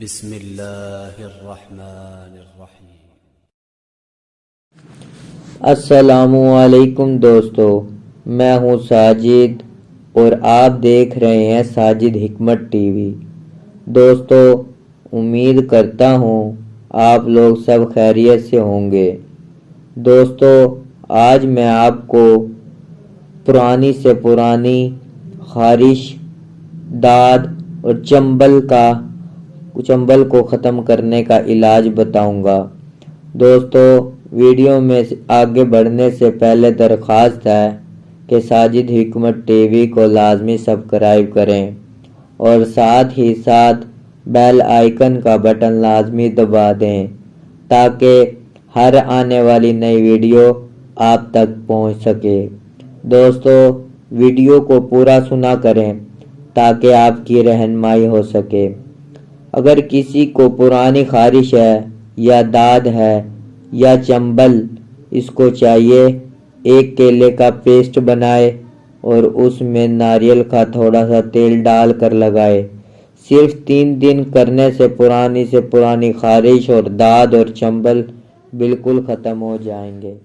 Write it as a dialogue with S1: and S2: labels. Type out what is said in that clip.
S1: بسم اللہ الرحمن الرحیم۔
S2: السلام علیکم دوستو، میں ہوں ساجد اور آپ دیکھ رہے ہیں ساجد حکمت ٹی وی۔ دوستو، امید کرتا ہوں آپ لوگ سب خیریت سے ہوں گے۔ دوستو، آج میں آپ کو پرانی سے پرانی خارش، داد اور چنبل کو ختم کرنے کا علاج بتاؤں گا۔ دوستو، ویڈیو میں آگے بڑھنے سے پہلے درخواست ہے کہ ساجد حکمت ٹی وی کو لازمی سبسکرائب کریں اور ساتھ ہی ساتھ بیل آئیکن کا بٹن لازمی دبا دیں تاکہ ہر آنے والی نئی ویڈیو آپ تک پہنچ سکے۔ دوستو، ویڈیو کو پورا سنا کریں تاکہ آپ کی رہنمائی ہو سکے۔ اگر کسی کو پرانی خارش ہے یا داد ہے یا چنبل، اس کو چاہیے ایک کیلے کا پیسٹ بنائے اور اس میں ناریل کا تھوڑا سا تیل ڈال کر لگائے۔ صرف 3 دن کرنے سے پرانی خارش اور داد اور چنبل بالکل ختم ہو جائیں گے۔